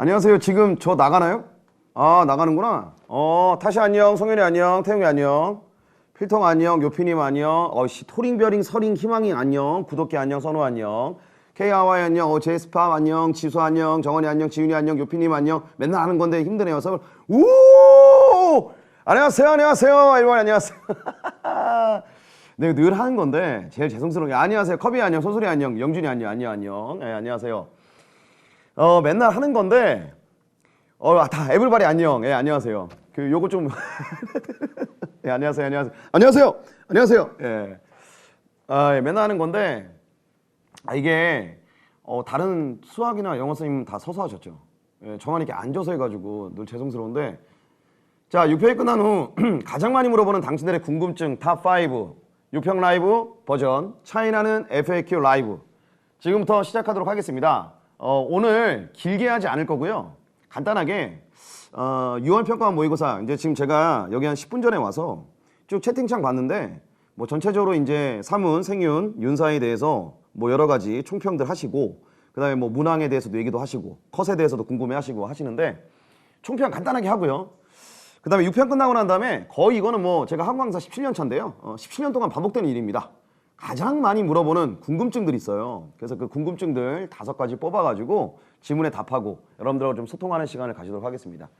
안녕하세요. 지금 저 나가나요? 아, 나가는구나. 타시 안녕, 성현이 안녕, 태용이 안녕, 필통 안녕, 요피님 안녕, 토링별링, 서링, 희망이 안녕, 구독기 안녕, 선우 안녕, K하와이 안녕, 제스팜 안녕, 지수 안녕, 정원이 안녕, 지윤이 안녕, 요피님 안녕. 맨날 하는 건데 힘드네요. 우! 안녕하세요, 안녕하세요, 여러분 안녕하세요. 네, 늘 하는 건데 제일 죄송스러운 게 안녕하세요, 커비 안녕, 소소리 안녕, 영준이 안녕, 안녕. 네, 안녕하세요. 맨날 하는 건데, 다 에블바리 안녕. 예, 안녕하세요. 요거 좀, 예, 안녕하세요, 안녕하세요. 안녕하세요, 안녕하세요. 예. 예, 맨날 하는 건데, 이게, 다른 수학이나 영어 선생님 다 서서 하셨죠. 예, 저만 이렇게 앉아서 해가지고 늘 죄송스러운데, 자, 6편이 끝난 후 가장 많이 물어보는 당신들의 궁금증 탑5 6편 라이브 버전 차이나는 FAQ 라이브 지금부터 시작하도록 하겠습니다. 오늘 길게 하지 않을 거고요. 간단하게 6월 평가원 모의고사 이제 지금 제가 여기 한 10분 전에 와서 쭉 채팅창 봤는데 뭐 전체적으로 이제 사문, 생윤, 윤사에 대해서 뭐 여러 가지 총평들 하시고 그다음에 뭐 문항에 대해서도 얘기도 하시고 컷에 대해서도 궁금해 하시고 하시는데 총평 간단하게 하고요. 그 다음에 6편 끝나고 난 다음에 거의 이거는 뭐 제가 한국강사 17년 차인데요. 17년 동안 반복되는 일입니다. 가장 많이 물어보는 궁금증들이 있어요. 그래서 그 궁금증들 5가지 뽑아가지고 질문에 답하고 여러분들하고 좀 소통하는 시간을 가지도록 하겠습니다.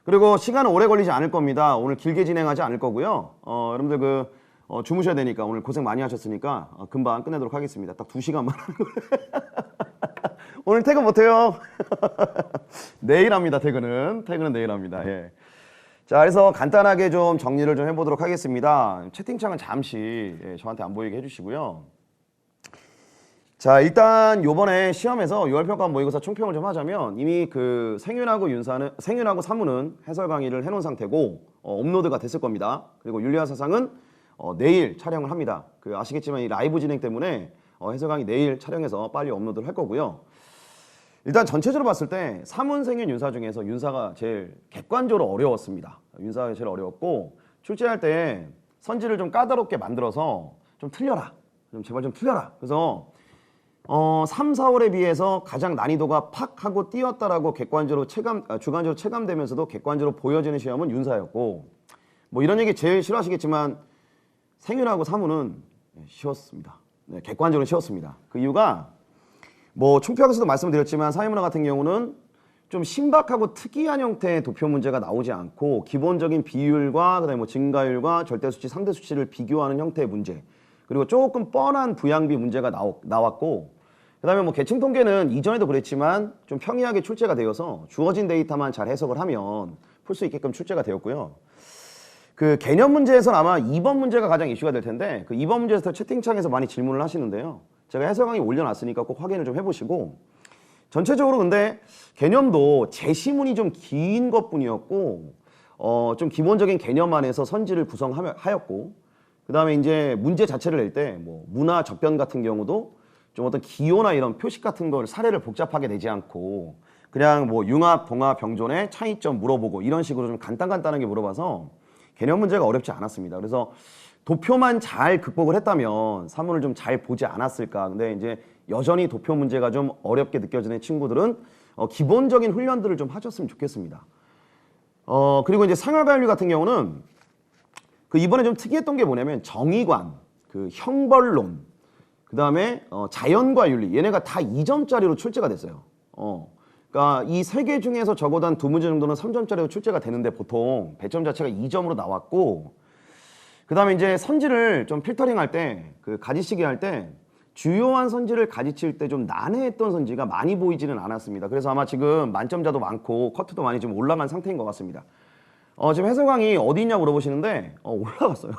그리고 시간은 오래 걸리지 않을 겁니다. 오늘 길게 진행하지 않을 거고요. 여러분들 주무셔야 되니까 오늘 고생 많이 하셨으니까 금방 끝내도록 하겠습니다. 딱 2시간만 하는 거예요. 오늘 퇴근 못해요. 내일 합니다. 퇴근은 내일 합니다. 예. 자, 그래서 간단하게 좀 정리를 좀 해보도록 하겠습니다. 채팅창은 잠시 저한테 안 보이게 해주시고요. 자, 일단 요번에 시험에서 6월 평가 모의고사 총평을 좀 하자면 이미 그 생윤하고 사문은 해설 강의를 해놓은 상태고 업로드가 됐을 겁니다. 그리고 윤리와 사상은 내일 촬영을 합니다. 아시겠지만 이 라이브 진행 때문에 해설 강의 내일 촬영해서 빨리 업로드를 할 거고요. 일단 전체적으로 봤을 때 사문, 생윤, 윤사 중에서 윤사가 제일 객관적으로 어려웠습니다. 윤사가 제일 어려웠고 출제할 때 선지를 좀 까다롭게 만들어서 좀 틀려라. 제발 좀 틀려라. 그래서 3, 4월에 비해서 가장 난이도가 팍 하고 띄었다라고 주관적으로 체감되면서도 객관적으로 보여지는 시험은 윤사였고 뭐 이런 얘기 제일 싫어하시겠지만 생윤하고 사문은 쉬웠습니다. 네, 객관적으로 쉬웠습니다. 그 이유가 뭐 총평에서도 말씀드렸지만 사회문화 같은 경우는 좀 신박하고 특이한 형태의 도표 문제가 나오지 않고 기본적인 비율과 그다음에 뭐 증가율과 절대수치, 상대수치를 비교하는 형태의 문제 그리고 조금 뻔한 부양비 문제가 나왔고 그다음에 뭐 계층 통계는 이전에도 그랬지만 좀 평이하게 출제가 되어서 주어진 데이터만 잘 해석을 하면 풀 수 있게끔 출제가 되었고요. 그 개념 문제에서는 아마 2번 문제가 가장 이슈가 될 텐데 그 2번 문제에서 채팅창에서 많이 질문을 하시는데요. 제가 해설 강의 올려놨으니까 꼭 확인을 좀 해보시고 전체적으로 근데 개념도 제시문이 좀 긴 것뿐이었고 좀 기본적인 개념 안에서 선지를 구성하였고 그 다음에 이제 문제 자체를 낼 때 뭐 문화 접변 같은 경우도 좀 어떤 기호나 이런 표식 같은 걸 사례를 복잡하게 내지 않고 그냥 뭐 융합, 봉합, 병존의 차이점 물어보고 이런 식으로 좀 간단하게 물어봐서 개념 문제가 어렵지 않았습니다. 그래서 도표만 잘 극복을 했다면 사문을 좀 잘 보지 않았을까. 근데 이제 여전히 도표 문제가 좀 어렵게 느껴지는 친구들은 기본적인 훈련들을 좀 하셨으면 좋겠습니다. 그리고 이제 생활과윤리 같은 경우는 이번에 좀 특이했던 게 뭐냐면 정의관, 형벌론, 그 다음에 자연과윤리 얘네가 다 2점짜리로 출제가 됐어요. 그러니까 이 3개 중에서 적어도 한 2문제 정도는 3점짜리로 출제가 되는데 보통 배점 자체가 2점으로 나왔고 그 다음에 이제 선지를 좀 필터링 할 때, 가지치기 할 때 주요한 선지를 가지칠 때 좀 난해했던 선지가 많이 보이지는 않았습니다. 그래서 아마 지금 만점자도 많고 커트도 많이 좀 올라간 상태인 것 같습니다. 지금 해설 강의 어디 있냐고 물어보시는데 올라갔어요.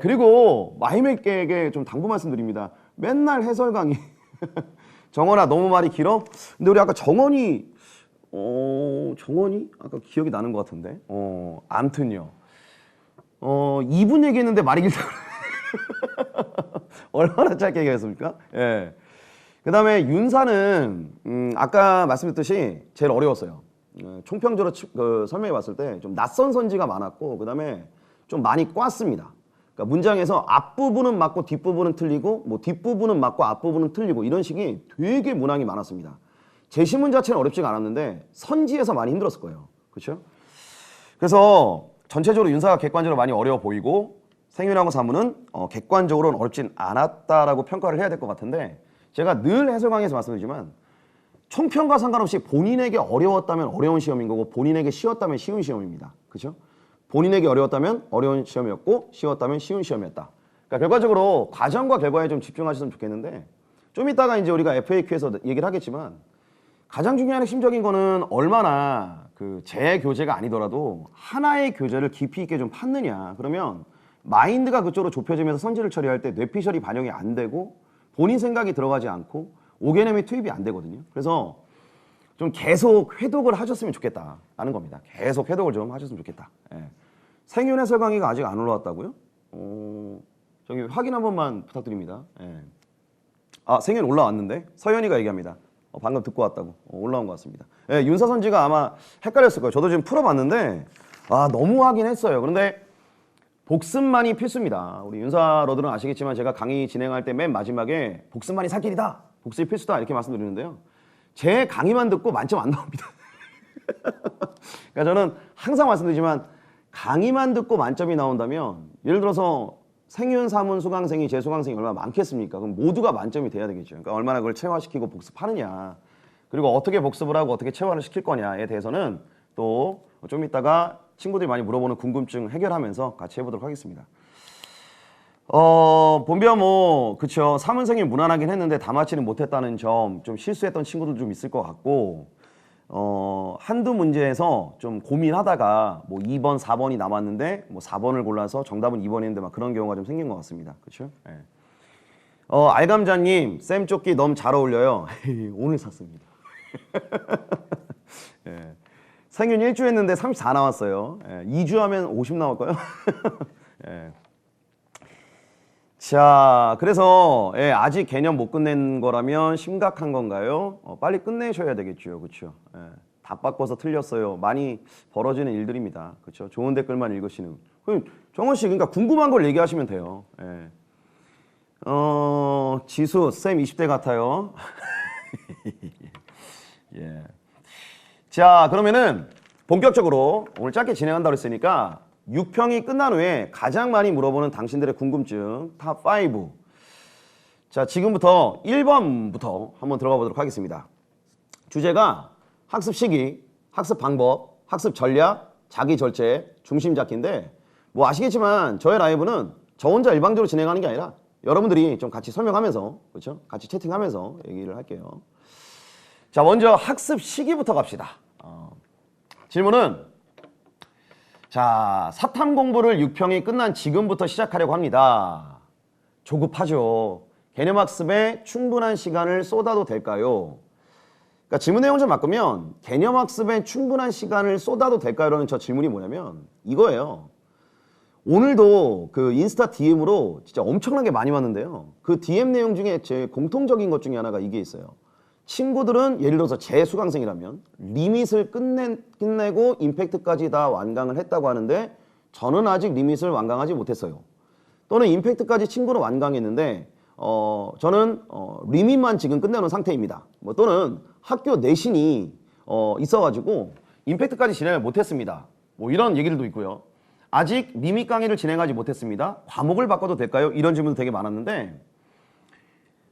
그리고 마이맥에게 좀 당부 말씀드립니다. 맨날 해설 강의 정원아 너무 말이 길어? 근데 우리 아까 정원이 아까 기억이 나는 것 같은데 암튼요. 2분 얘기했는데 말이 길다. 얼마나 짧게 얘기했습니까? 예. 그 다음에 윤사는, 아까 말씀드렸듯이 제일 어려웠어요. 총평적으로 설명해 봤을 때 좀 낯선 선지가 많았고, 그 다음에 좀 많이 꽈습니다. 그러니까 문장에서 앞부분은 맞고 뒷부분은 틀리고, 뭐 뒷부분은 맞고 앞부분은 틀리고, 이런 식이 되게 문항이 많았습니다. 제시문 자체는 어렵지가 않았는데 선지에서 많이 힘들었을 거예요. 그렇죠? 그래서 전체적으로 윤사가 객관적으로 많이 어려워 보이고 생윤하고 사문은 객관적으로는 어렵진 않았다라고 평가를 해야 될 것 같은데 제가 늘 해설 강의에서 말씀드리지만 총평과 상관없이 본인에게 어려웠다면 어려운 시험인 거고 본인에게 쉬웠다면 쉬운 시험입니다. 그렇죠? 본인에게 어려웠다면 어려운 시험이었고 쉬웠다면 쉬운 시험이었다. 그러니까 결과적으로 과정과 결과에 좀 집중하셨으면 좋겠는데 좀 이따가 이제 우리가 FAQ에서 얘기를 하겠지만 가장 중요한 핵심적인 거는 얼마나 그 재교재가 아니더라도 하나의 교재를 깊이 있게 좀 팠느냐. 그러면 마인드가 그쪽으로 좁혀지면서 선지를 처리할 때 뇌피셜이 반영이 안 되고 본인 생각이 들어가지 않고 오개념이 투입이 안 되거든요. 그래서 좀 계속 회독을 하셨으면 좋겠다라는 겁니다. 계속 회독을 좀 하셨으면 좋겠다. 예. 생윤 해설 강의가 아직 안 올라왔다고요? 저기 확인 한 번만 부탁드립니다. 예. 아, 생윤 올라왔는데 서현이가 얘기합니다. 방금 듣고 왔다고. 올라온 것 같습니다. 예, 윤사선지가 아마 헷갈렸을 거예요. 저도 지금 풀어봤는데 너무 하긴 했어요. 그런데 복습만이 필수입니다. 우리 윤사러들은 아시겠지만 제가 강의 진행할 때 맨 마지막에 복습만이 살 길이다. 복습이 필수다. 이렇게 말씀드리는데요. 제 강의만 듣고 만점 안 나옵니다. 그러니까 저는 항상 말씀드리지만 강의만 듣고 만점이 나온다면 예를 들어서 생윤, 사문, 수강생이 제 수강생이 얼마나 많겠습니까? 그럼 모두가 만점이 돼야 되겠죠. 그러니까 얼마나 그걸 체화시키고 복습하느냐. 그리고 어떻게 복습을 하고 어떻게 체화를 시킬 거냐에 대해서는 또 좀 이따가 친구들이 많이 물어보는 궁금증 해결하면서 같이 해보도록 하겠습니다. 본비야 그쵸. 사문생이 무난하긴 했는데 다 맞히는 못했다는 점 좀 실수했던 친구들 좀 있을 것 같고 한두 문제에서 좀 고민하다가 2번, 4번이 남았는데 4번을 골라서 정답은 2번이었는데 막 그런 경우가 좀 생긴 것 같습니다. 그렇죠? 예. 알감자님, 쌤 조끼 너무 잘 어울려요. 오늘 샀습니다. 예. 생윤 1주 했는데 34 나왔어요. 예. 2주 하면 50 나올까요? 예. 자, 그래서 아직 개념 못 끝낸 거라면 심각한 건가요? 빨리 끝내셔야 되겠죠. 그렇죠? 예. 다 바꿔서 틀렸어요. 많이 벌어지는 일들입니다. 그렇죠? 좋은 댓글만 읽으시는. 정원 씨, 그러니까 궁금한 걸 얘기하시면 돼요. 예. 지수, 쌤 20대 같아요. 예. 자, 그러면은 본격적으로 오늘 짧게 진행한다고 했으니까 6평이 끝난 후에 가장 많이 물어보는 당신들의 궁금증 탑5. 자, 지금부터 1번부터 한번 들어가 보도록 하겠습니다. 주제가 학습 시기, 학습 방법, 학습 전략, 자기 절제, 중심 잡기인데 아시겠지만 저의 라이브는 저 혼자 일방적으로 진행하는 게 아니라 여러분들이 좀 같이 설명하면서 그렇죠? 같이 채팅하면서 얘기를 할게요. 자, 먼저 학습 시기부터 갑시다. 질문은 자, 사탐 공부를 6평이 끝난 지금부터 시작하려고 합니다. 조급하죠. 개념학습에 충분한 시간을 쏟아도 될까요? 그러니까 질문 내용을 좀 바꾸면 개념학습에 충분한 시간을 쏟아도 될까요? 라는 저 질문이 뭐냐면 이거예요. 오늘도 그 인스타 DM으로 진짜 엄청나게 많이 왔는데요. 그 DM 내용 중에 제 공통적인 것 중에 하나가 이게 있어요. 친구들은 예를 들어서 제 수강생이라면 리밋을 끝내고 임팩트까지 다 완강을 했다고 하는데 저는 아직 리밋을 완강하지 못했어요. 또는 임팩트까지 친구는 완강했는데 저는 리밋만 지금 끝내놓은 상태입니다. 또는 학교 내신이 있어가지고 임팩트까지 진행을 못했습니다. 이런 얘기들도 있고요. 아직 리밋 강의를 진행하지 못했습니다. 과목을 바꿔도 될까요? 이런 질문도 되게 많았는데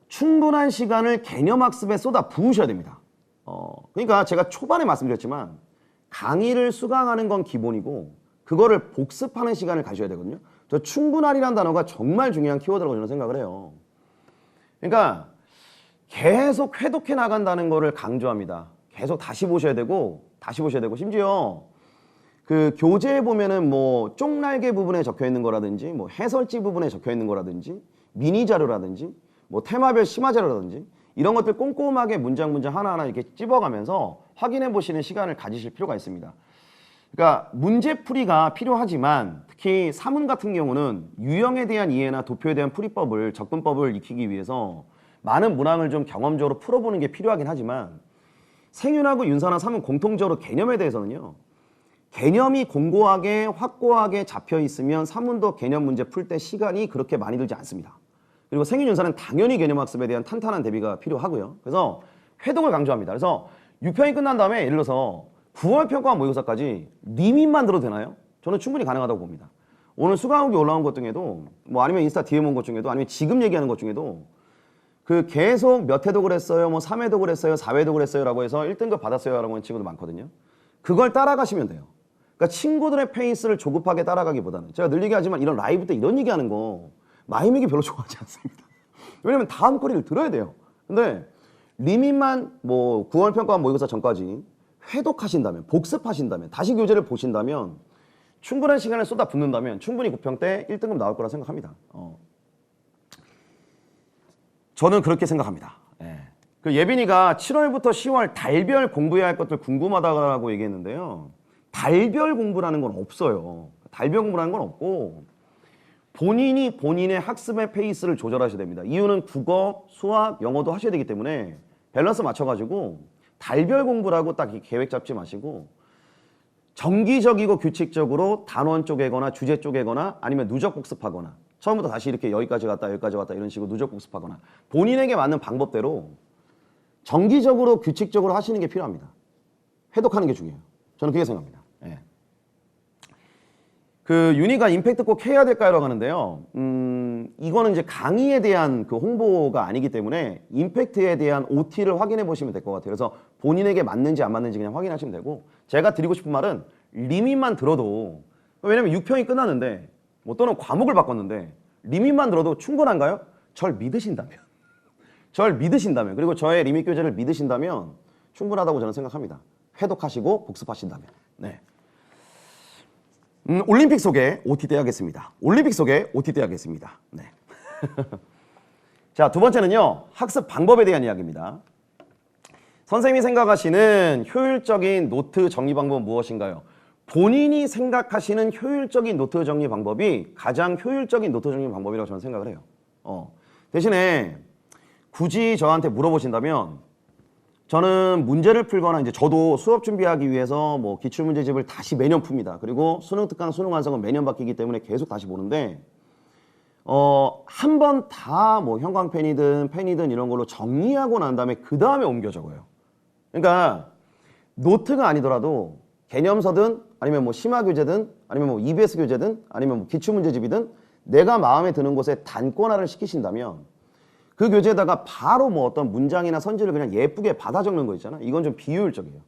충분한 시간을 개념학습에 쏟아 부으셔야 됩니다. 그러니까 제가 초반에 말씀드렸지만 강의를 수강하는 건 기본이고 그거를 복습하는 시간을 가셔야 되거든요. 저 충분한이라는 단어가 정말 중요한 키워드라고 저는 생각을 해요. 그러니까 계속 회독해 나간다는 거를 강조합니다. 계속 다시 보셔야 되고 심지어 그 교재에 보면은 쪽날개 부분에 적혀 있는 거라든지 해설지 부분에 적혀 있는 거라든지 미니 자료라든지 테마별 심화 자료라든지 이런 것들 꼼꼼하게 문장 하나하나 이렇게 찝어가면서 확인해 보시는 시간을 가지실 필요가 있습니다. 그러니까 문제풀이가 필요하지만 특히 사문 같은 경우는 유형에 대한 이해나 도표에 대한 풀이법을 접근법을 익히기 위해서 많은 문항을 좀 경험적으로 풀어보는 게 필요하긴 하지만 생윤하고 윤사나 사문 공통적으로 개념에 대해서는요. 개념이 공고하게 확고하게 잡혀 있으면 사문도 개념 문제 풀 때 시간이 그렇게 많이 들지 않습니다. 그리고 생윤 윤사는 당연히 개념학습에 대한 탄탄한 대비가 필요하고요. 그래서 회독을 강조합니다. 그래서 6편이 끝난 다음에 예를 들어서 9월 평가 모의고사까지 리밋만 들어도 되나요? 저는 충분히 가능하다고 봅니다. 오늘 수강후기 올라온 것 중에도 뭐 아니면 인스타 DM 온 것 중에도 아니면 지금 얘기하는 것 중에도 그 계속 몇 회독을 했어요, 뭐 3회독을 했어요, 4회독을 했어요 라고 해서 1등급 받았어요 라고 하는 친구도 많거든요. 그걸 따라가시면 돼요. 그러니까 친구들의 페이스를 조급하게 따라가기보다는 제가 늘 얘기하지만 이런 라이브 때 이런 얘기하는 거 마이맥이 별로 좋아하지 않습니다. 왜냐면 다음 거리를 들어야 돼요. 근데 리밋만 뭐 9월 평가 모의고사 전까지 회독하신다면, 복습하신다면, 다시 교재를 보신다면 충분한 시간을 쏟아붓는다면 충분히 9평 때 1등급 나올 거라 생각합니다. 저는 그렇게 생각합니다. 예. 그 예빈이가 7월부터 10월 달별 공부해야 할 것들 궁금하다고 얘기했는데요. 달별 공부라는 건 없어요. 달별 공부라는 건 없고 본인이 본인의 학습의 페이스를 조절하셔야 됩니다. 이유는 국어, 수학, 영어도 하셔야 되기 때문에 밸런스 맞춰가지고 달별 공부라고 딱 계획 잡지 마시고 정기적이고 규칙적으로 단원 쪼개거나 주제 쪼개거나 아니면 누적 복습하거나 처음부터 다시 이렇게 여기까지 갔다 이런 식으로 누적 복습하거나 본인에게 맞는 방법대로 정기적으로 규칙적으로 하시는 게 필요합니다. 회독하는 게 중요해요. 저는 그렇게 생각합니다. 예. 그 윤희가 임팩트 꼭 해야 될까요? 하는데요. 이거는 이제 강의에 대한 그 홍보가 아니기 때문에 임팩트에 대한 OT를 확인해 보시면 될 것 같아요. 그래서 본인에게 맞는지 안 맞는지 그냥 확인하시면 되고 제가 드리고 싶은 말은 리밋만 들어도 왜냐면 6평이 끝났는데 뭐 또는 과목을 바꿨는데 리밋만 들어도 충분한가요? 절 믿으신다면 그리고 저의 리밋 교재를 믿으신다면 충분하다고 저는 생각합니다. 회독하시고 복습하신다면. 네. 올림픽 속에 OT 때 하겠습니다. 올림픽 속에 OT 때 하겠습니다. 네. 자, 두 번째는요. 학습 방법에 대한 이야기입니다. 선생님이 생각하시는 효율적인 노트 정리 방법은 무엇인가요? 본인이 생각하시는 효율적인 노트 정리 방법이 가장 효율적인 노트 정리 방법이라고 저는 생각을 해요. 대신에 굳이 저한테 물어보신다면 저는 문제를 풀거나 이제 저도 수업 준비하기 위해서 뭐 기출문제집을 다시 매년 풉니다. 그리고 수능 특강, 수능 완성은 매년 바뀌기 때문에 계속 다시 보는데 한 번 다 뭐 형광펜이든 펜이든 이런 걸로 정리하고 난 다음에 그 다음에 옮겨 적어요. 그러니까 노트가 아니더라도 개념서든 아니면 뭐 심화교재든 아니면 뭐 EBS 교재든 아니면 뭐 기출문제집이든 내가 마음에 드는 곳에 단권화를 시키신다면 그 교재에다가 바로 뭐 어떤 문장이나 선지를 그냥 예쁘게 받아 적는 거 있잖아. 이건 좀 비효율적이에요.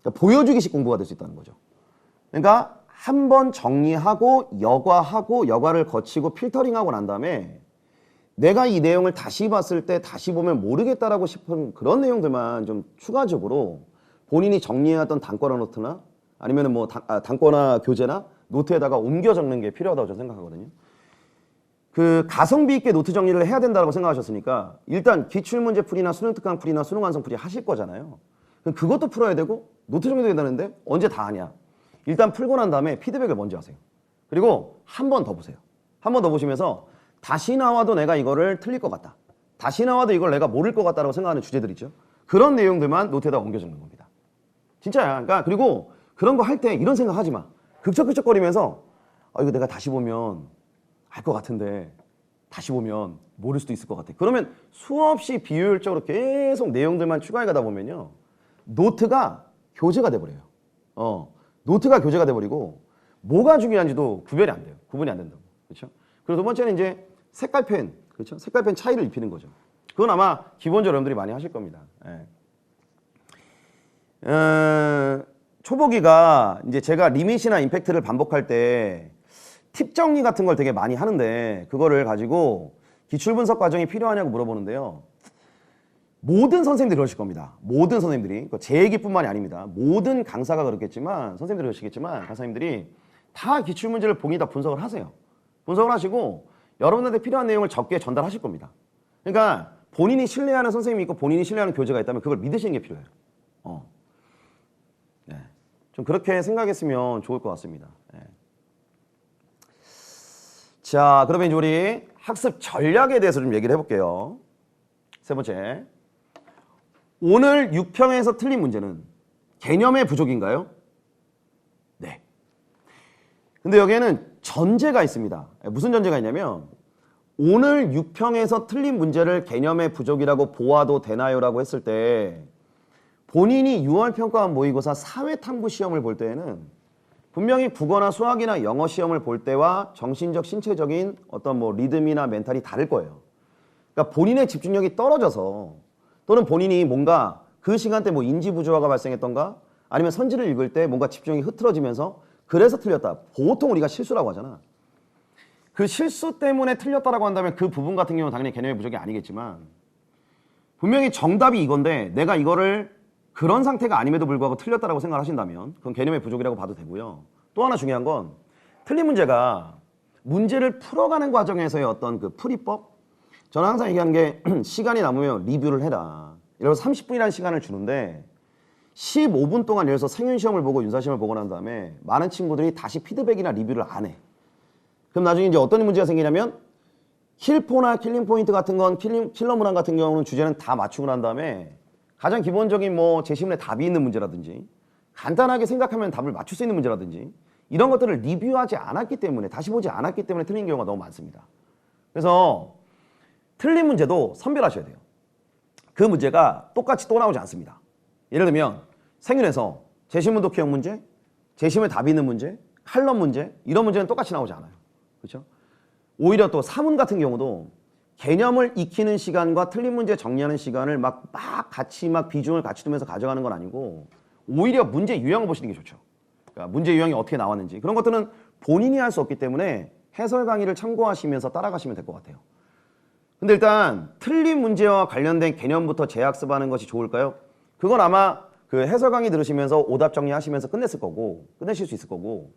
그러니까 보여주기식 공부가 될 수 있다는 거죠. 그러니까 한 번 정리하고 여과하고 여과를 거치고 필터링하고 난 다음에 내가 이 내용을 다시 봤을 때 다시 보면 모르겠다라고 싶은 그런 내용들만 좀 추가적으로 본인이 정리해왔던 단권화 노트나 아니면 뭐 단권화 교재나 노트에다가 옮겨 적는 게 필요하다고 저는 생각하거든요. 그 가성비 있게 노트 정리를 해야 된다고 생각하셨으니까 일단 기출문제 풀이나 수능 특강 풀이나 수능 완성 풀이 하실 거잖아요. 그럼 그것도 풀어야 되고 노트 정리도 해야 되는데 언제 다 하냐. 일단 풀고 난 다음에 피드백을 먼저 하세요. 그리고 한 번 더 보세요. 한 번 더 보시면서 다시 나와도 내가 이거를 틀릴 것 같다. 다시 나와도 이걸 내가 모를 것 같다라고 생각하는 주제들 있죠. 그런 내용들만 노트에다 옮겨 적는 겁니다. 진짜야. 그러니까 그리고 그런 거 할 때 이런 생각 하지 마. 극적극적거리면서 이거 내가 다시 보면 알 것 같은데 다시 보면 모를 수도 있을 것 같아. 그러면 수없이 비효율적으로 계속 내용들만 추가해 가다 보면요. 노트가 교재가 돼버려요. 노트가 교재가 돼버리고 뭐가 중요한지도 구별이 안 돼요. 구분이 안 된다고. 그렇죠? 그리고 두 번째는 이제 색깔펜. 그렇죠? 색깔펜 차이를 입히는 거죠. 그건 아마 기본적으로 여러분들이 많이 하실 겁니다. 초보기가 이제 제가 리밋이나 임팩트를 반복할 때 팁 정리 같은 걸 되게 많이 하는데 그거를 가지고 기출 분석 과정이 필요하냐고 물어보는데요. 모든 선생님들이 그러실 겁니다. 모든 선생님들이. 제 얘기뿐만이 아닙니다. 모든 강사가 그렇겠지만 선생님들이 그러시겠지만 강사님들이 다 기출 문제를 본인이 다 분석을 하세요. 분석을 하시고 여러분한테 필요한 내용을 적게 전달하실 겁니다. 그러니까 본인이 신뢰하는 선생님이 있고 본인이 신뢰하는 교재가 있다면 그걸 믿으시는 게 필요해요. 네. 좀 그렇게 생각했으면 좋을 것 같습니다. 네. 자, 그러면 이제 우리 학습 전략에 대해서 좀 얘기를 해볼게요. 세 번째. 오늘 6평에서 틀린 문제는 개념의 부족인가요? 네. 근데 여기에는 전제가 있습니다. 무슨 전제가 있냐면 오늘 6평에서 틀린 문제를 개념의 부족이라고 보아도 되나요?라고 했을 때 본인이 6월 평가원 모의고사 사회탐구 시험을 볼 때에는 분명히 국어나 수학이나 영어 시험을 볼 때와 정신적, 신체적인 어떤 뭐 리듬이나 멘탈이 다를 거예요. 그러니까 본인의 집중력이 떨어져서 또는 본인이 뭔가 그 시간대 뭐 인지 부조화가 발생했던가 아니면 선지를 읽을 때 뭔가 집중이 흐트러지면서 그래서 틀렸다. 보통 우리가 실수라고 하잖아. 그 실수 때문에 틀렸다라고 한다면 그 부분 같은 경우는 당연히 개념의 부족이 아니겠지만 분명히 정답이 이건데 내가 이거를 그런 상태가 아님에도 불구하고 틀렸다라고 생각하신다면 그건 개념의 부족이라고 봐도 되고요. 또 하나 중요한 건 틀린 문제가 문제를 풀어가는 과정에서의 어떤 그 풀이법? 저는 항상 얘기하는 게 시간이 남으면 리뷰를 해라. 예를 들어서 30분이라는 시간을 주는데 15분 동안 예를 들어서 생윤시험을 보고 윤사시험을 보고 난 다음에 많은 친구들이 다시 피드백이나 리뷰를 안 해. 그럼 나중에 이제 어떤 문제가 생기냐면 킬포나 킬링 포인트 같은 건 킬러 문항 같은 경우는 주제는 다 맞추고 난 다음에 가장 기본적인 뭐 제시문에 답이 있는 문제라든지 간단하게 생각하면 답을 맞출 수 있는 문제라든지 이런 것들을 리뷰하지 않았기 때문에 다시 보지 않았기 때문에 틀린 경우가 너무 많습니다. 그래서 틀린 문제도 선별하셔야 돼요. 그 문제가 똑같이 또 나오지 않습니다. 예를 들면 생윤에서 제시문 독해형 문제, 제시문에 답이 있는 문제, 칼럼 문제 이런 문제는 똑같이 나오지 않아요. 그렇죠? 오히려 또 사문 같은 경우도 개념을 익히는 시간과 틀린 문제 정리하는 시간을 막 같이 비중을 같이 두면서 가져가는 건 아니고 오히려 문제 유형을 보시는 게 좋죠. 그러니까 문제 유형이 어떻게 나왔는지 그런 것들은 본인이 할 수 없기 때문에 해설 강의를 참고하시면서 따라가시면 될 것 같아요. 근데 일단 틀린 문제와 관련된 개념부터 재학습하는 것이 좋을까요? 그건 아마 그 해설 강의 들으시면서 오답 정리하시면서 끝내실 수 있을 거고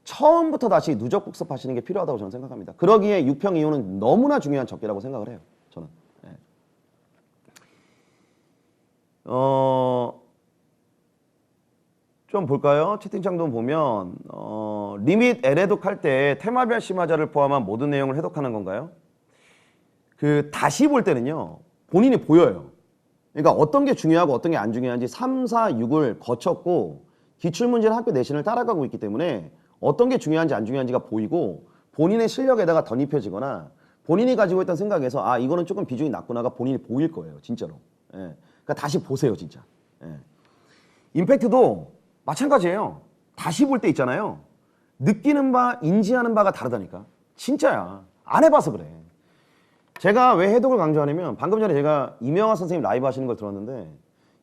처음부터 다시 누적 복습하시는 게 필요하다고 저는 생각합니다. 그러기에 6평 이후는 너무나 중요한 적기라고 생각을 해요. 저는. 네. 좀 볼까요? 채팅창도 보면 리밋 L해독 할 때 테마별 심화자를 포함한 모든 내용을 해독하는 건가요? 그 다시 볼 때는요. 본인이 보여요. 그러니까 어떤 게 중요하고 어떤 게 안 중요한지 3, 4, 6을 거쳤고 기출문제는 학교 내신을 따라가고 있기 때문에 어떤 게 중요한지 안 중요한지가 보이고 본인의 실력에다가 덧입혀지거나 본인이 가지고 있던 생각에서 아 이거는 조금 비중이 낮구나가 본인이 보일 거예요. 진짜로. 예. 그러니까 다시 보세요. 진짜. 예. 임팩트도 마찬가지예요. 다시 볼 때 있잖아요. 느끼는 바, 인지하는 바가 다르다니까. 진짜야. 안 해봐서 그래. 제가 왜 해독을 강조하냐면 방금 전에 제가 이명화 선생님 라이브 하시는 걸 들었는데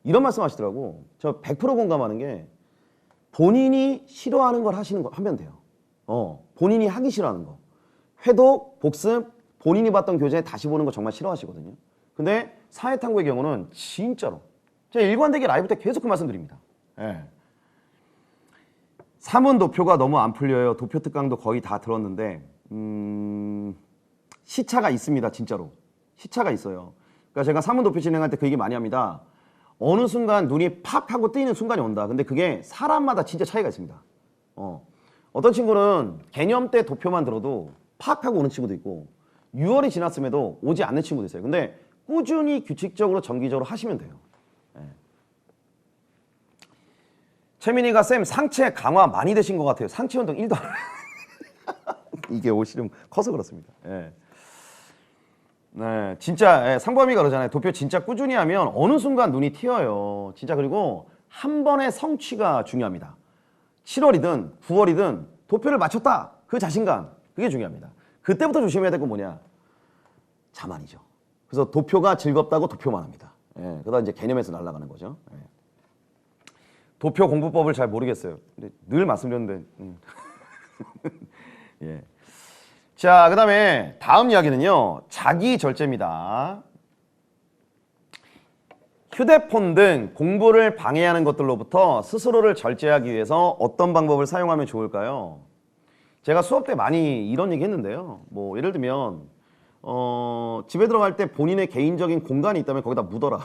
이런 말씀 하시더라고. 저 100% 공감하는 게 본인이 싫어하는 걸 하면 돼요. 본인이 하기 싫어하는 거. 회독, 복습, 본인이 봤던 교재 다시 보는 거 정말 싫어하시거든요. 근데 사회탐구의 경우는 진짜로 제가 일관되게 라이브 때 계속 그 말씀 드립니다. 예. 3은 도표가 너무 안 풀려요. 도표 특강도 거의 다 들었는데 시차가 있습니다. 진짜로. 시차가 있어요. 그러니까 제가 3은 도표 진행할 때 그 얘기 많이 합니다. 어느 순간 눈이 팍 하고 뜨이는 순간이 온다. 근데 그게 사람마다 진짜 차이가 있습니다. 어떤 친구는 개념 때 도표만 들어도 팍 하고 오는 친구도 있고 6월이 지났음에도 오지 않는 친구도 있어요. 근데 꾸준히 규칙적으로 정기적으로 하시면 돼요. 예. 최민희가 쌤 상체 강화 많이 되신 것 같아요. 상체 운동 1도 안 이게 옷이 좀 커서 그렇습니다. 예. 네, 진짜 상범이가 그러잖아요. 도표 진짜 꾸준히 하면 어느 순간 눈이 튀어요. 진짜. 그리고 한 번의 성취가 중요합니다. 7월이든 9월이든 도표를 맞췄다. 그 자신감. 그게 중요합니다. 그때부터 조심해야 될 건 뭐냐? 자만이죠. 그래서 도표가 즐겁다고 도표만 합니다. 예, 그러다 이제 개념에서 날아가는 거죠. 예. 도표 공부법을 잘 모르겠어요. 근데 늘 말씀드렸는데. 예. 자, 그 다음에 다음 이야기는요. 자기 절제입니다. 휴대폰 등 공부를 방해하는 것들로부터 스스로를 절제하기 위해서 어떤 방법을 사용하면 좋을까요? 제가 수업 때 많이 이런 얘기 했는데요. 뭐 예를 들면 집에 들어갈 때 본인의 개인적인 공간이 있다면 거기다 묻어라.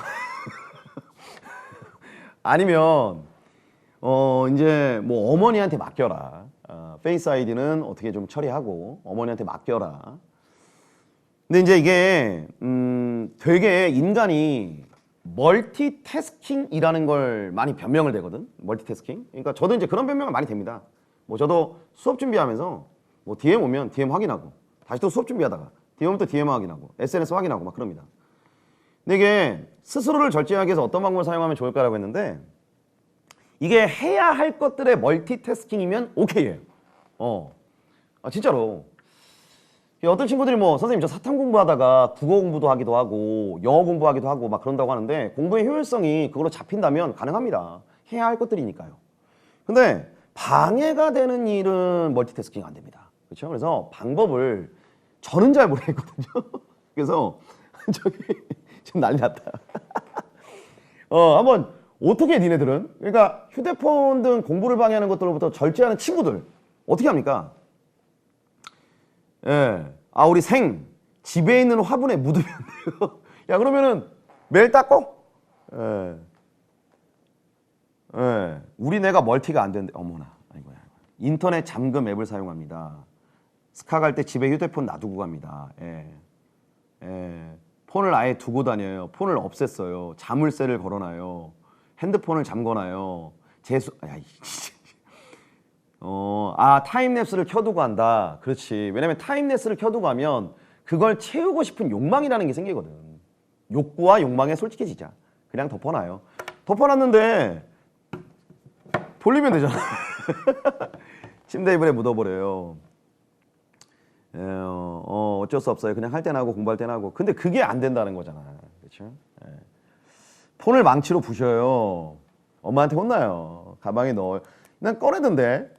아니면 이제 뭐 어머니한테 맡겨라. 페이스 아이디는 어떻게 좀 처리하고 어머니한테 맡겨라. 근데 이제 이게 되게 인간이 멀티태스킹이라는 걸 많이 변명을 대거든. 멀티태스킹. 그러니까 저도 이제 그런 변명을 많이 됩니다. 뭐 저도 수업 준비하면서 뭐 DM 오면 DM 확인하고 다시 또 수업 준비하다가 DM 오면 또 DM 확인하고 SNS 확인하고 막 그럽니다. 근데 이게 스스로를 절제하기 위해서 어떤 방법을 사용하면 좋을까라고 했는데 이게 해야 할 것들의 멀티태스킹이면 오케이예요. 진짜로. 어떤 친구들이 뭐 선생님 저 사탐 공부하다가 국어 공부도 하기도 하고 영어 공부하기도 하고 막 그런다고 하는데 공부의 효율성이 그걸로 잡힌다면 가능합니다. 해야 할 것들이니까요. 근데 방해가 되는 일은 멀티태스킹 안 됩니다. 그렇죠? 그래서 방법을 저는 잘 모르겠거든요. 그래서 저기 지금 난리 났다. 한번 어떻게 니네들은 그러니까 휴대폰 등 공부를 방해하는 것들로부터 절제하는 친구들 어떻게 합니까? 예. 우리 생 집에 있는 화분에 묻으면 돼요. 야 그러면은 매일 닦고? 예. 예. 우리 내가 멀티가 안 되는데 어머나. 아이고야. 인터넷 잠금 앱을 사용합니다. 스카 갈 때 집에 휴대폰 놔두고 갑니다. 예. 예. 폰을 아예 두고 다녀요. 폰을 없앴어요. 자물쇠를 걸어놔요. 핸드폰을 잠궈놔요. 타임랩스를 켜두고 한다. 그렇지. 왜냐면 타임랩스를 켜두고 하면 그걸 채우고 싶은 욕망이라는 게 생기거든. 욕구와 욕망에 솔직해지자. 그냥 덮어놔요. 덮어놨는데 돌리면 되잖아. 침대 이불에 묻어버려요. 어쩔 수 없어요. 그냥 할 때나 하고 공부할 때나 하고. 근데 그게 안 된다는 거잖아. 그렇죠? 폰을 망치로 부셔요. 엄마한테 혼나요. 가방에 넣어요. 난 꺼내던데.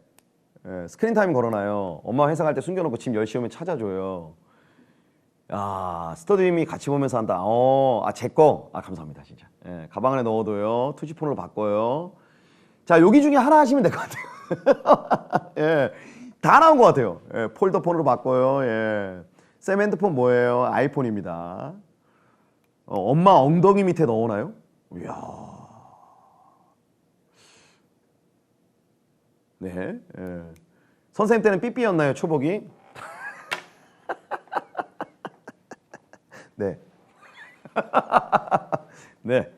스크린 타임 걸어놔요. 엄마 회사 갈 때 숨겨놓고 집 10시 오면 찾아줘요. 스터디님이 같이 보면서 한다. 제 거. 감사합니다, 진짜. 가방 안에 넣어둬요. 투지폰으로 바꿔요. 자, 여기 중에 하나 하시면 될 것 같아요. 다 나온 것 같아요. 폴더폰으로 바꿔요. 쌤 핸드폰 뭐예요? 아이폰입니다. 엄마 엉덩이 밑에 넣어놔요? 이야. 네. 선생님 때는 삐삐였나요, 초복이? 네. 네.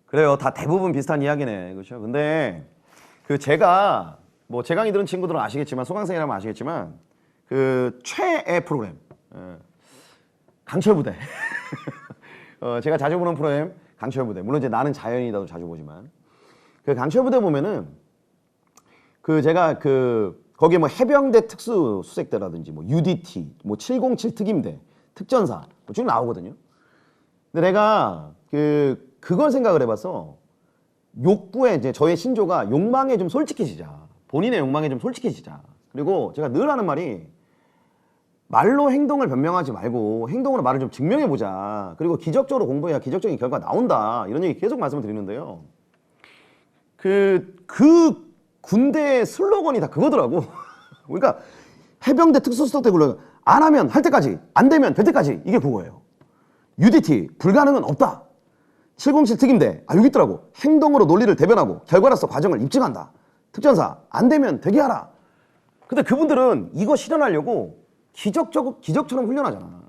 그래요. 다 대부분 비슷한 이야기네. 그렇죠? 근데 제가 제 강의 들은 친구들은 아시겠지만 소강생이라면 아시겠지만 최애 프로그램 강철부대. 제가 자주 보는 프로그램 강철부대. 물론 이제 나는 자연이다도 자주 보지만 강철부대 보면은 제가 거기에 해병대 특수 수색대라든지 UDT 707 특임대 특전사 쭉 나오거든요. 근데 내가 그걸 생각을 해봐서 욕구에 이제 저의 신조가 욕망에 좀 솔직해지자. 본인의 욕망에 좀 솔직해지자. 그리고 제가 늘 하는 말이 말로 행동을 변명하지 말고 행동으로 말을 좀 증명해보자. 그리고 기적적으로 공부해야 기적적인 결과가 나온다. 이런 얘기 계속 말씀을 드리는데요. 군대의 슬로건이 다 그거더라고. 그러니까 해병대 특수수색대 굴러 안 하면 할 때까지, 안 되면 될 때까지 이게 그거예요. UDT 불가능은 없다. 707 특임대 여기 있더라고. 행동으로 논리를 대변하고 결과로서 과정을 입증한다. 특전사 안 되면 되게 하라. 근데 그분들은 이거 실현하려고 기적처럼 훈련하잖아.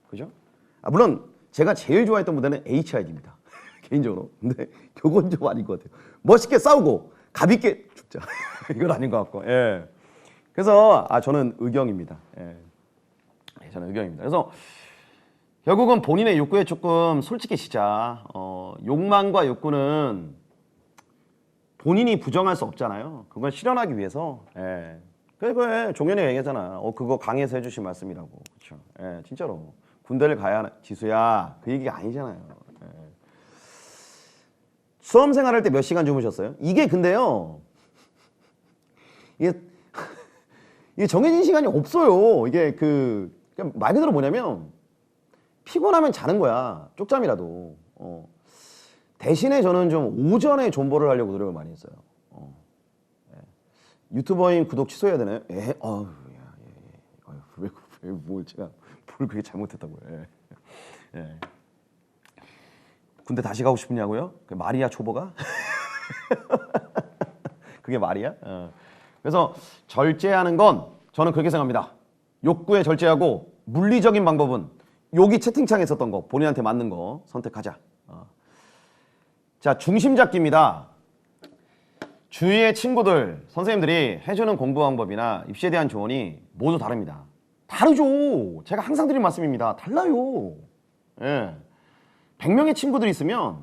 그죠? 물론 제가 제일 좋아했던 무대는 HID입니다. 개인적으로. 근데 그건 좀 아닌 것 같아요. 멋있게 싸우고 가볍게 죽자. 이건 아닌 것 같고. 그래서 저는 의경입니다. 저는 의경입니다. 그래서 결국은 본인의 욕구에 조금 솔직해지자. 욕망과 욕구는 본인이 부정할 수 없잖아요. 그걸 실현하기 위해서. 그래 종현이가 얘기하잖아. 그거 강의에서 해주신 말씀이라고. 그렇죠? 진짜로 군대를 가야 하나. 지수야 그 얘기가 아니잖아요. 수험 생활할 때 몇 시간 주무셨어요? 이게 근데요. 이게 정해진 시간이 없어요. 이게 말 그대로 뭐냐면 피곤하면 자는 거야. 쪽잠이라도. 대신에 저는 좀 오전에 존버를 하려고 노력을 많이 했어요. 유튜버인 구독 취소해야 되나요? 뭘 제가 뭘 그렇게 잘못했다고요. 군대 다시 가고 싶냐고요? 그 말이야 초보가? 그게 말이야? 그래서 절제하는 건 저는 그렇게 생각합니다. 욕구에 절제하고 물리적인 방법은 여기 채팅창에 있었던 거 본인한테 맞는 거 선택하자. 자, 중심 잡기입니다. 주위의 친구들, 선생님들이 해주는 공부 방법이나 입시에 대한 조언이 모두 다릅니다. 다르죠. 제가 항상 드린 말씀입니다. 달라요. 예. 100명의 친구들이 있으면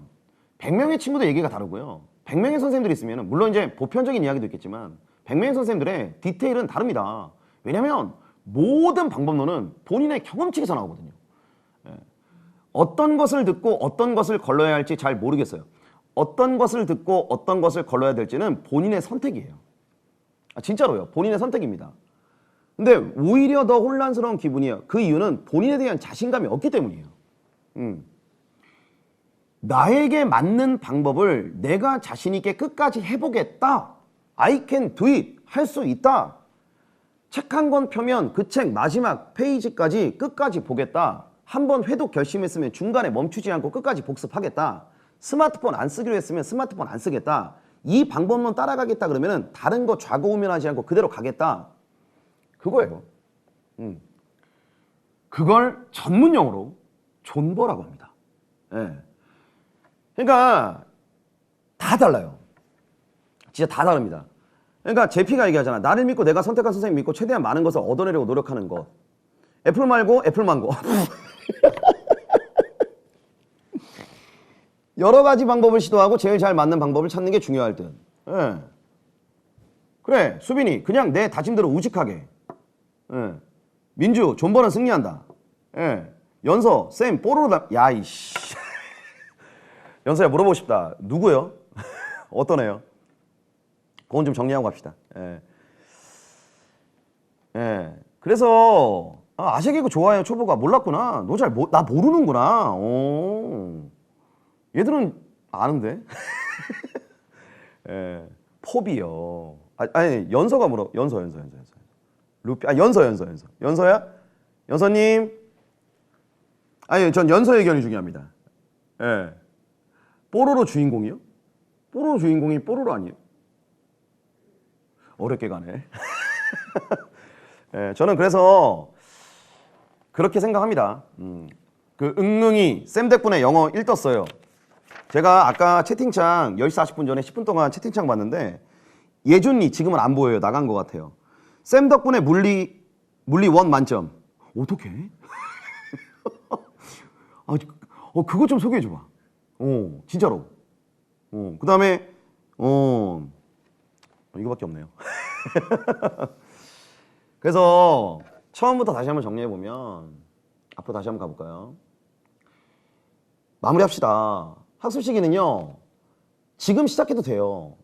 100명의 친구들 얘기가 다르고요. 100명의 선생님들이 있으면 물론 이제 보편적인 이야기도 있겠지만 100명의 선생님들의 디테일은 다릅니다. 왜냐하면 모든 방법론은 본인의 경험칙에서 나오거든요. 예. 어떤 것을 듣고 어떤 것을 걸러야 할지 잘 모르겠어요. 어떤 것을 듣고 어떤 것을 걸러야 될지는 본인의 선택이에요. 진짜로요. 본인의 선택입니다. 근데 오히려 더 혼란스러운 기분이에요. 그 이유는 본인에 대한 자신감이 없기 때문이에요. 나에게 맞는 방법을 내가 자신 있게 끝까지 해보겠다. I can do it. 할 수 있다. 책 한 권 펴면 그 책 마지막 페이지까지 끝까지 보겠다. 한번 회독 결심했으면 중간에 멈추지 않고 끝까지 복습하겠다. 스마트폰 안 쓰기로 했으면 스마트폰 안 쓰겠다. 이 방법론 따라가겠다 그러면은 다른 거 좌고우면하지 않고 그대로 가겠다. 그거예요. 그걸 전문용어로 존버라고 합니다. 예. 그러니까 다 달라요. 진짜 다 다릅니다. 그러니까 제피가 얘기하잖아. 나를 믿고 내가 선택한 선생님 믿고 최대한 많은 것을 얻어내려고 노력하는 것. 애플 말고 애플망고. 여러 가지 방법을 시도하고 제일 잘 맞는 방법을 찾는 게 중요할 듯. 예. 그래, 수빈이 그냥 내 다짐대로 우직하게. 예. 민주, 존버는 승리한다. 예. 연서, 쌤, 뽀로로다. 야, 이씨. 연서야, 물어보고 싶다. 누구요? 어떤 애요? 그건 좀 정리하고 갑시다. 예. 예. 그래서, 아재 개그 좋아해요, 초보가. 몰랐구나. 너 나 모르는구나. 오. 얘들은 아는데? 예. 포비요. 아니, 연서가 물어. 연서. 루피, 연서. 연서야? 연서님? 아니, 전 연서 의견이 중요합니다. 예. 뽀로로 주인공이요? 뽀로로 주인공이 뽀로로 아니에요? 어렵게 가네. 예, 저는 그래서 그렇게 생각합니다. 그 응응이 쌤 덕분에 영어 1 떴어요. 제가 아까 채팅창 10시 40분 전에 10분 동안 채팅창 봤는데 예준이 지금은 안 보여요. 나간 것 같아요. 쌤 덕분에 물리 1 만점. 어떡해? 그거 좀 소개해 줘봐. 진짜로. 그 다음에 이거밖에 없네요. 그래서 처음부터 다시 한번 정리해 보면 앞으로 다시 한번 가볼까요? 마무리합시다. 학습 시기는요. 지금 시작해도 돼요.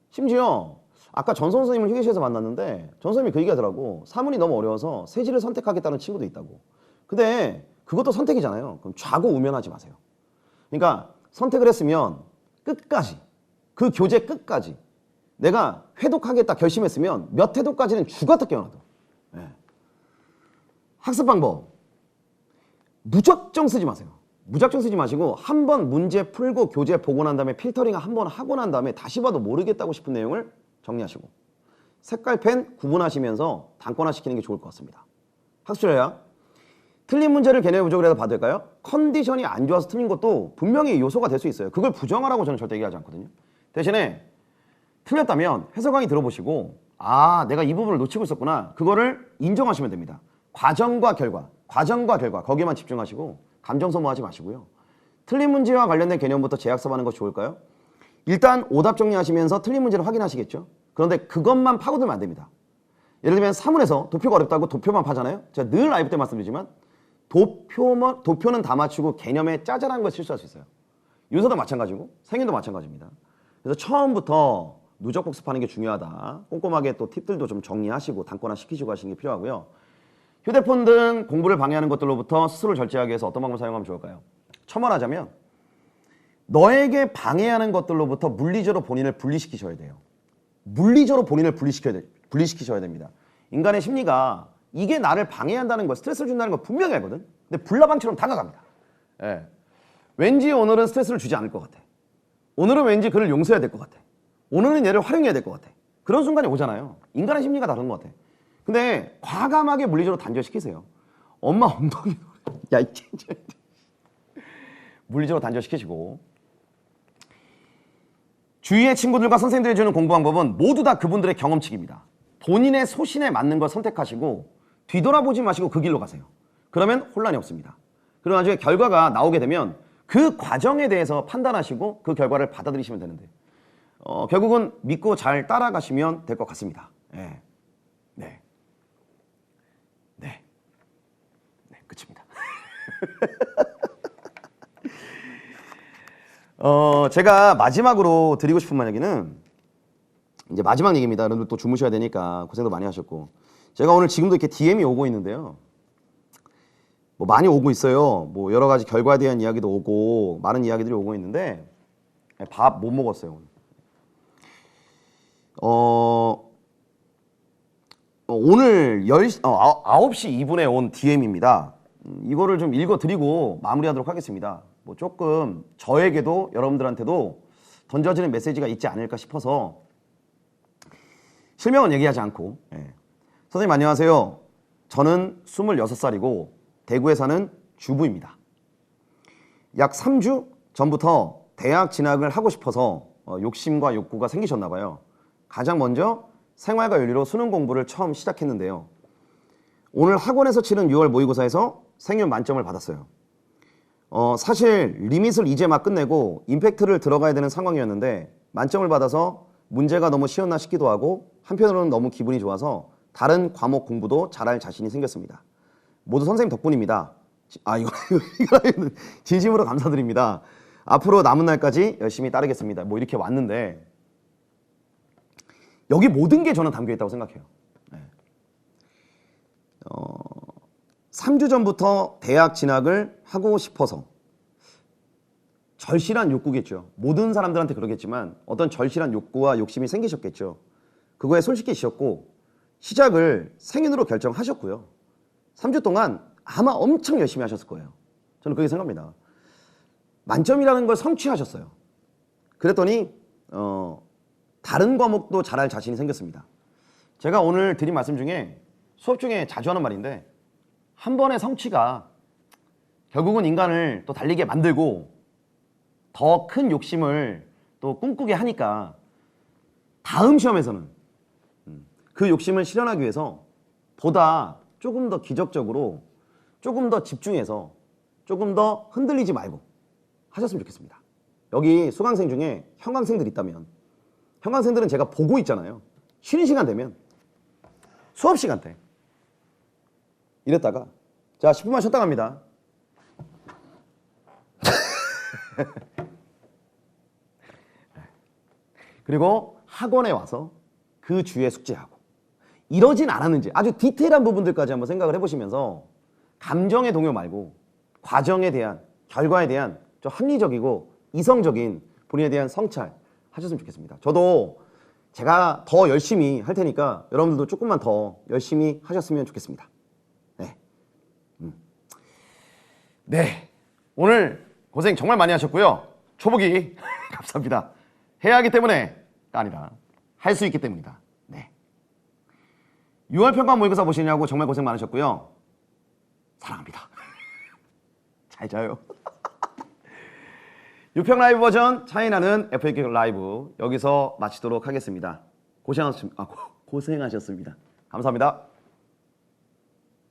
심지어 아까 전선 선생님을 휴게실에서 만났는데 전 선생님이 그 얘기하더라고. 사문이 너무 어려워서 세지를 선택하겠다는 친구도 있다고. 근데 그것도 선택이잖아요. 그럼 좌고우면하지 마세요. 그러니까 선택을 했으면 끝까지 그 교재 끝까지 내가 회독하겠다 결심했으면 몇 회독까지는 죽었다 깨어나도. 네. 학습 방법 무작정 쓰지 마세요. 무작정 쓰지 마시고 한 번 문제 풀고 교재 보고 난 다음에 필터링 한 번 하고 난 다음에 다시 봐도 모르겠다고 싶은 내용을 정리하시고 색깔펜 구분하시면서 단권화 시키는 게 좋을 것 같습니다. 학습자야, 틀린 문제를 개념 부족이라도 봐도 될까요? 컨디션이 안 좋아서 틀린 것도 분명히 요소가 될 수 있어요. 그걸 부정하라고 저는 절대 얘기하지 않거든요. 대신에 틀렸다면 해설 강의 들어보시고 내가 이 부분을 놓치고 있었구나. 그거를 인정하시면 됩니다. 과정과 결과 거기에만 집중하시고 감정 소모하지 마시고요. 틀린 문제와 관련된 개념부터 재학습하는 것이 좋을까요? 일단 오답 정리하시면서 틀린 문제를 확인하시겠죠? 그런데 그것만 파고들면 안 됩니다. 예를 들면 사문에서 도표가 어렵다고 도표만 파잖아요. 제가 늘 라이브 때 말씀드리지만 도표는 다 맞추고 개념에 짜잘한 걸 실수할 수 있어요. 윤서도 마찬가지고 생윤도 마찬가지입니다. 그래서 처음부터 누적 복습하는 게 중요하다. 꼼꼼하게 또 팁들도 좀 정리하시고 단권화 시키시고 하시는 게 필요하고요. 휴대폰 등 공부를 방해하는 것들로부터 스스로를 절제하기 위해서 어떤 방법을 사용하면 좋을까요? 첨언하자면 너에게 방해하는 것들로부터 물리적으로 본인을 분리시키셔야 돼요. 물리적으로 본인을 분리시키셔야 됩니다. 인간의 심리가 이게 나를 방해한다는 거, 스트레스를 준다는 거 분명히 알거든. 근데 불나방처럼 다가갑니다. 예. 왠지 오늘은 스트레스를 주지 않을 것 같아. 오늘은 왠지 그를 용서해야 될 것 같아. 오늘은 얘를 활용해야 될 것 같아. 그런 순간이 오잖아요. 인간의 심리가 다른 것 같아. 근데 과감하게 물리적으로 단절시키세요. 엄마 엉덩이 야, 물리적으로 단절시키시고 주위의 친구들과 선생님들이 주는 공부 방법은 모두 다 그분들의 경험칙입니다. 본인의 소신에 맞는 걸 선택하시고 뒤돌아보지 마시고 그 길로 가세요. 그러면 혼란이 없습니다. 그리고 나중에 결과가 나오게 되면 그 과정에 대해서 판단하시고 그 결과를 받아들이시면 되는데 결국은 믿고 잘 따라가시면 될 것 같습니다. 네. 네. 네. 네, 끝입니다. 제가 마지막으로 드리고 싶은 이야기는 이제 마지막 얘기입니다. 여러분들 또 주무셔야 되니까 고생도 많이 하셨고 제가 오늘 지금도 이렇게 DM이 오고 있는데요. 뭐 많이 오고 있어요. 뭐 여러 가지 결과에 대한 이야기도 오고 많은 이야기들이 오고 있는데 밥 못 먹었어요. 오늘 9시 2분에 온 DM입니다. 이거를 좀 읽어드리고 마무리하도록 하겠습니다. 뭐 조금 저에게도 여러분들한테도 던져지는 메시지가 있지 않을까 싶어서 실명은 얘기하지 않고 선생님 안녕하세요. 저는 26살이고 대구에 사는 주부입니다. 약 3주 전부터 대학 진학을 하고 싶어서 욕심과 욕구가 생기셨나 봐요. 가장 먼저 생활과 윤리로 수능 공부를 처음 시작했는데요. 오늘 학원에서 치른 6월 모의고사에서 생윤 만점을 받았어요. 사실 리밋을 이제 막 끝내고 임팩트를 들어가야 되는 상황이었는데 만점을 받아서 문제가 너무 쉬웠나 싶기도 하고 한편으로는 너무 기분이 좋아서 다른 과목 공부도 잘할 자신이 생겼습니다. 모두 선생님 덕분입니다. 이거 진심으로 감사드립니다. 앞으로 남은 날까지 열심히 따르겠습니다. 뭐 이렇게 왔는데 여기 모든 게 저는 담겨 있다고 생각해요. 3주 전부터 대학 진학을 하고 싶어서 절실한 욕구겠죠. 모든 사람들한테 그러겠지만 어떤 절실한 욕구와 욕심이 생기셨겠죠. 그거에 솔직해지셨고 시작을 생윤으로 결정하셨고요. 3주 동안 아마 엄청 열심히 하셨을 거예요. 저는 그렇게 생각합니다. 만점이라는 걸 성취하셨어요. 그랬더니 다른 과목도 잘할 자신이 생겼습니다. 제가 오늘 드린 말씀 중에 수업 중에 자주 하는 말인데 한 번의 성취가 결국은 인간을 또 달리게 만들고 더 큰 욕심을 또 꿈꾸게 하니까 다음 시험에서는 그 욕심을 실현하기 위해서 보다 조금 더 기적적으로 조금 더 집중해서 조금 더 흔들리지 말고 하셨으면 좋겠습니다. 여기 수강생 중에 형광생들 있다면 형광생들은 제가 보고 있잖아요. 쉬는 시간 되면 수업 시간 때 이랬다가 자 10분만 쉬었다 갑니다. 그리고 학원에 와서 그 주에 숙제하고 이러진 않았는지 아주 디테일한 부분들까지 한번 생각을 해보시면서 감정의 동요 말고 과정에 대한 결과에 대한 좀 합리적이고 이성적인 본인에 대한 성찰 하셨으면 좋겠습니다. 저도 제가 더 열심히 할 테니까 여러분들도 조금만 더 열심히 하셨으면 좋겠습니다. 네, 오늘 고생 정말 많이 하셨고요. 초보기 감사합니다. 해야 하기 때문에가 아니라 할 수 있기 때문이다. 네. 6월 평가 모의고사 보시냐고 정말 고생 많으셨고요. 사랑합니다. 잘 자요. 유평 라이브 버전 차이나는 FAQ 라이브 여기서 마치도록 하겠습니다. 고생하셨습니다. 감사합니다.